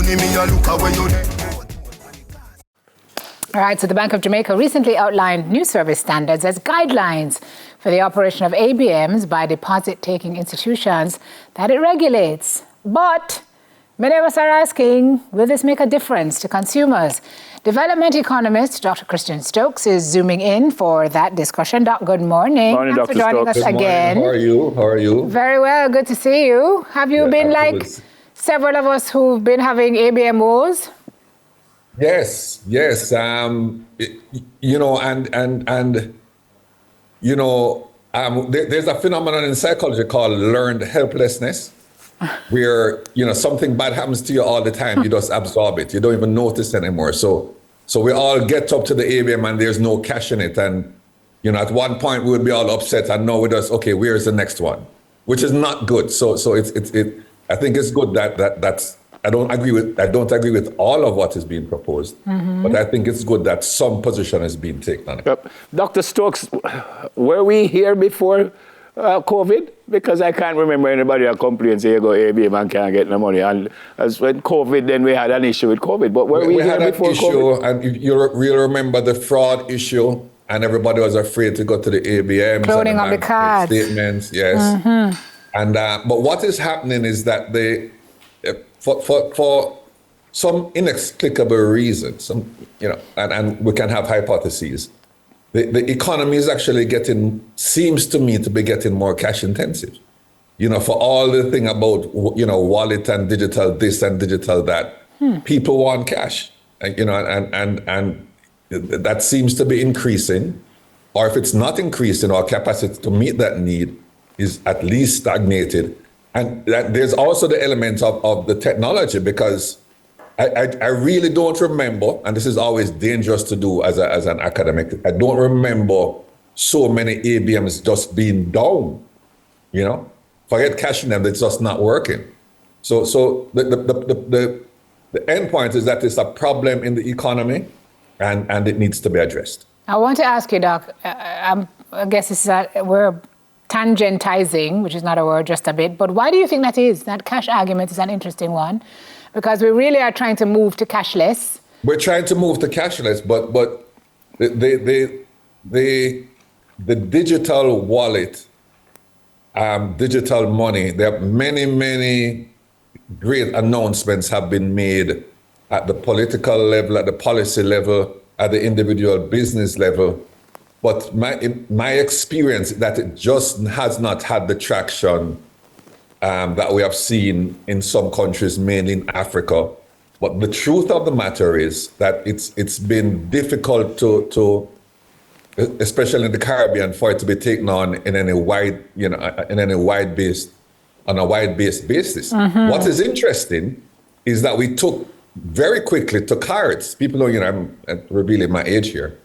give me a look away you. All right, so the Bank of Jamaica recently outlined new service standards as guidelines for the operation of ABMs by deposit-taking institutions that it regulates. But many of us are asking, will this make a difference to consumers? Development economist Dr. Christian Stokes is zooming in for that discussion. Doc, good morning. Morning, Thanks Dr. for joining Stokes. us again. How are you? How are you? Very well, good to see you. Have you been like several of us who've been having ABMOs? Yes. There's a phenomenon in psychology called learned helplessness, where something bad happens to you all the time. You just absorb it. You don't even notice anymore. So we all get up to the ABM and there's no cash in it. And at one point we would be all upset, and now we just where's the next one, which is not good. So it. I think it's good that's. I don't agree with all of what is being proposed, but I think it's good that some position is being taken on it. Dr. Stokes, were we here before COVID? Because I can't remember anybody that complains, say you go ABM and can't get no money. And as when COVID, then we had an issue with COVID. But were we here before COVID? We had an issue, and you really remember the fraud issue, and everybody was afraid to go to the ABMs. Cloning of the cards. Statements, yes. And but what is happening is that for some inexplicable reason, and we can have hypotheses, the economy is actually seems to me to be getting more cash intensive. For all the thing about, wallet and digital this and digital that, people want cash, and that seems to be increasing, or if it's not increasing, our capacity to meet that need is at least stagnated. And there's also the element of the technology, because I really don't remember, and this is always dangerous to do as an academic, I don't remember so many ABMs just being down, Forget cashing them, it's just not working. So the end point is that it's a problem in the economy, and it needs to be addressed. I want to ask you, Doc, I guess we're tangentizing, which is not a word, just a bit, but why do you think that is? That cash argument is an interesting one, because we really are trying to move to cashless. We're trying to move to cashless, but the digital wallet, digital money, there are many great announcements have been made at the political level, at the policy level, at the individual business level. But my experience that it just has not had the traction that we have seen in some countries, mainly in Africa. But the truth of the matter is that it's been difficult to especially in the Caribbean, for it to be taken on in any wide-based basis. What is interesting is that we took very quickly to cards. People know, I'm revealing my age here.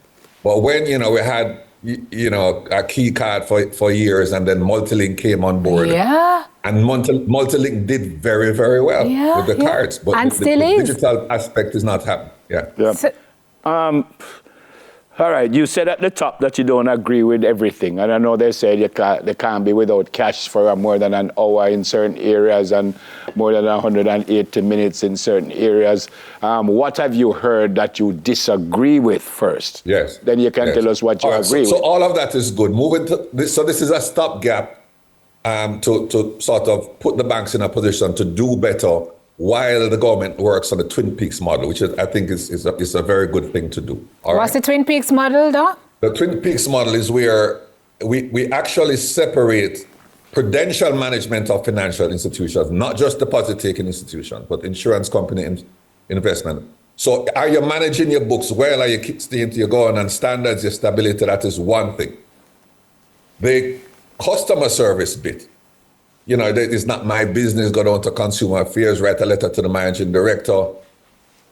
But when, we had, a key card for years, and then Multilink came on board. Yeah. And Multilink did very, very well with the cards. But and the digital aspect is not happening. Yeah. So, all right, you said at the top that you don't agree with everything. And I know they said they can't be without cash for more than an hour in certain areas and more than 180 minutes in certain areas. What have you heard that you disagree with first? Yes. Then you can tell us what you agree with. So all of that is good. Moving to this, so this is a stopgap to sort of put the banks in a position to do better while the government works on the Twin Peaks model, which I think is a very good thing to do. What's the Twin Peaks model, Doc? The Twin Peaks model is where we actually separate prudential management of financial institutions, not just deposit-taking institutions, but insurance company investment. So are you managing your books well? Are you staying to your governance standards, your stability? That is one thing. The customer service bit, it's not my business, go down to consumer affairs, write a letter to the managing director.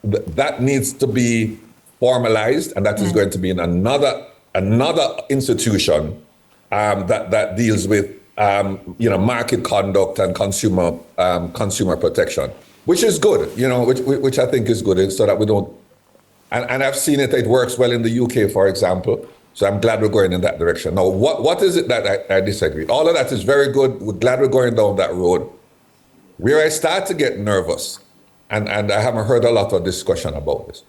That needs to be formalized, and that is going to be in another institution that deals with market conduct and consumer protection, which is good, which I think is good, so that we don't. And I've seen it works well in the UK, for example. So I'm glad we're going in that direction. Now, what is it that I disagree? All of that is very good. We're glad we're going down that road. Where I start to get nervous and I haven't heard a lot of discussion about this.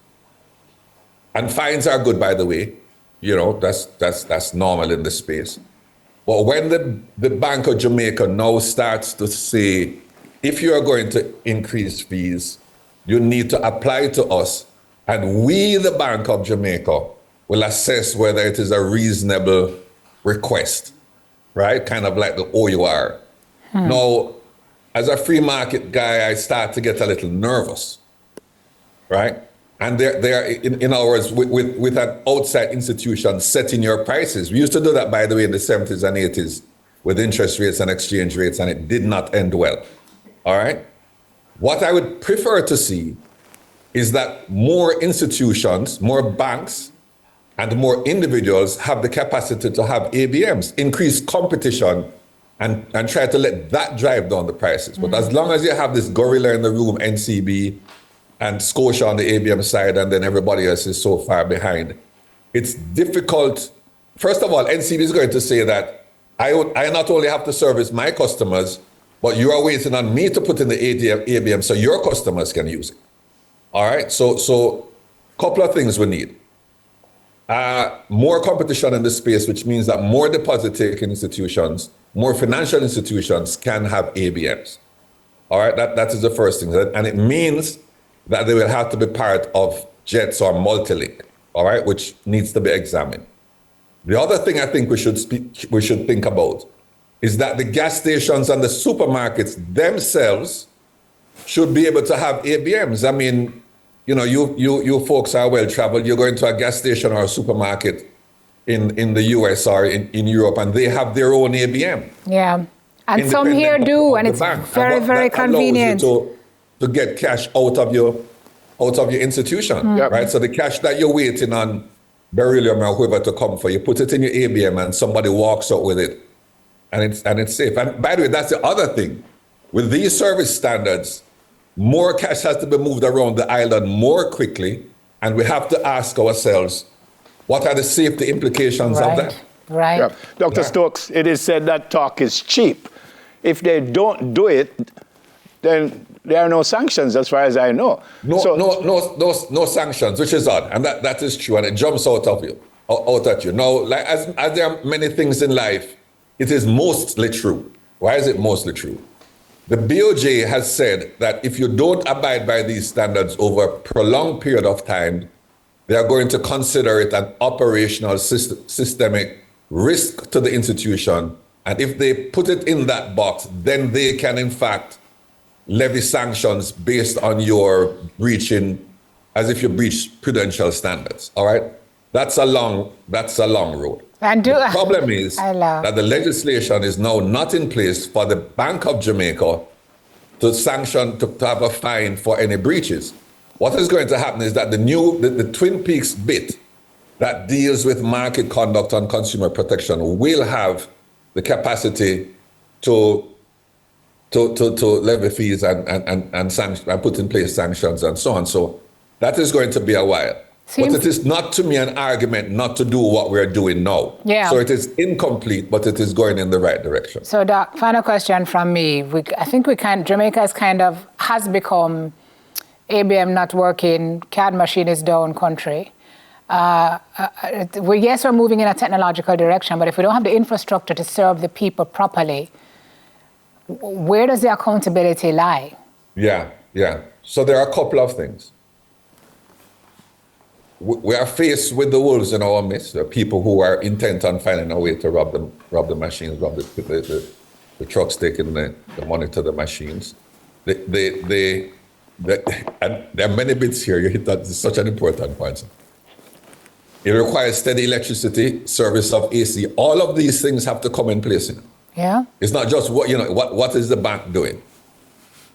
And fines are good, by the way. You know, that's normal in the space. But when the Bank of Jamaica now starts to say, if you are going to increase fees, you need to apply to us, and we, the Bank of Jamaica, will assess whether it is a reasonable request, right? Kind of like the OUR. Now, as a free market guy, I start to get a little nervous, right? And they're in other words, with an outside institution setting your prices. We used to do that, by the way, in the 70s and 80s with interest rates and exchange rates, and it did not end well. All right? What I would prefer to see is that more institutions, more banks, and more individuals have the capacity to have ABMs, increase competition, and try to let that drive down the prices. But as long as you have this gorilla in the room, NCB, and Scotia on the ABM side, and then everybody else is so far behind, it's difficult. First of all, NCB is going to say that I not only have to service my customers, but you are waiting on me to put in the ABM so your customers can use it. All right, so couple of things we need. More competition in this space, which means that more deposit-taking institutions, more financial institutions can have ABMs. All right, that is the first thing. And it means that they will have to be part of JETS or Multilink, all right, which needs to be examined. The other thing I think we should think about is that the gas stations and the supermarkets themselves should be able to have ABMs. I mean, you know, you folks are well traveled. You're going to a gas station or a supermarket in the US or in Europe, and they have their own ABM. Yeah, and some here do, and it's very, very convenient. To get cash out of your institution, right? So the cash that you're waiting on Beryllium or whoever to come for, you put it in your ABM and somebody walks out with it, and it's safe. And by the way, that's the other thing. With these service standards, more cash has to be moved around the island more quickly, and we have to ask ourselves, what are the safety implications of that? Right. Yeah. Dr. Stokes, it is said that talk is cheap. If they don't do it, then there are no sanctions, as far as I know. No sanctions, which is odd, and that is true, and it jumps out at you. Now, like as there are many things in life, it is mostly true. Why is it mostly true? The BOJ has said that if you don't abide by these standards over a prolonged period of time, they are going to consider it an operational systemic risk to the institution, and if they put it in that box, then they can in fact levy sanctions based on your breaching, as if you breach prudential standards. All right, that's a long road. The problem is that the legislation is now not in place for the Bank of Jamaica to sanction, to have a fine for any breaches. What is going to happen is that the Twin Peaks bit that deals with market conduct and consumer protection will have the capacity to levy fees and sanction, and put in place sanctions and so on. So that is going to be a while. But it is not, to me, an argument not to do what we're doing now. Yeah. So it is incomplete, but it is going in the right direction. So, Doc, final question from me. I think Jamaica has become ABM not working, CAD machine is down country. We're moving in a technological direction, but if we don't have the infrastructure to serve the people properly, where does the accountability lie? Yeah. So there are a couple of things. We are faced with the wolves in our midst. There are people who are intent on finding a way to rob the machines, rob the trucks taking the money to the machines. And there are many bits here. You hit that. It's such an important point. It requires steady electricity, service of AC. All of these things have to come in place. Yeah. It's not just what is the bank doing,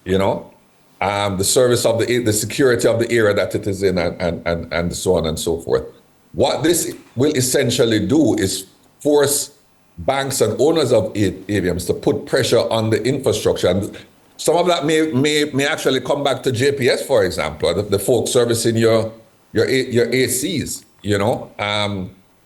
the service of the security of the area that it is in, and so on and so forth. What this will essentially do is force banks and owners of ABMs to put pressure on the infrastructure, and some of that may actually come back to JPS, for example, the folks servicing your ACs,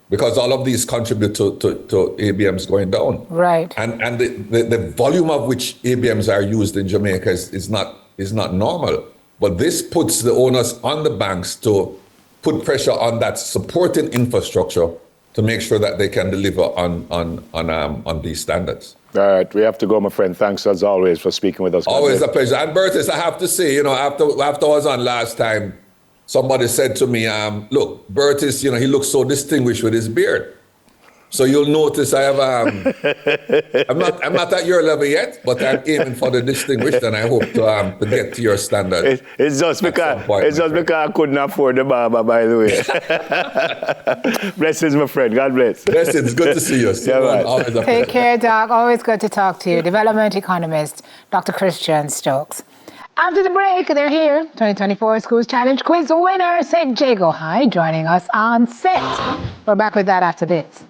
because all of these contribute to ABMs going down. Right. And the volume of which ABMs are used in Jamaica is not normal. But this puts the onus on the banks to put pressure on that supporting infrastructure to make sure that they can deliver on these standards. All right, we have to go, my friend. Thanks as always for speaking with us. Always a pleasure. And Bertus, I have to say, after I was on last time, somebody said to me, look, Bertus, he looks so distinguished with his beard. So you'll notice I have, I'm not at your level yet, but I'm aiming for the distinguished, and I hope to get to your standard. It's just because I couldn't afford the barber, by the way. Blessings, my friend. God bless. Blessings. Good to see you. Take care, Doc. Always good to talk to you. Development economist, Dr. Christian Stokes. After the break, they're here. 2024 Schools Challenge Quiz winner, St. Jago High, joining us on set. We're back with that after this.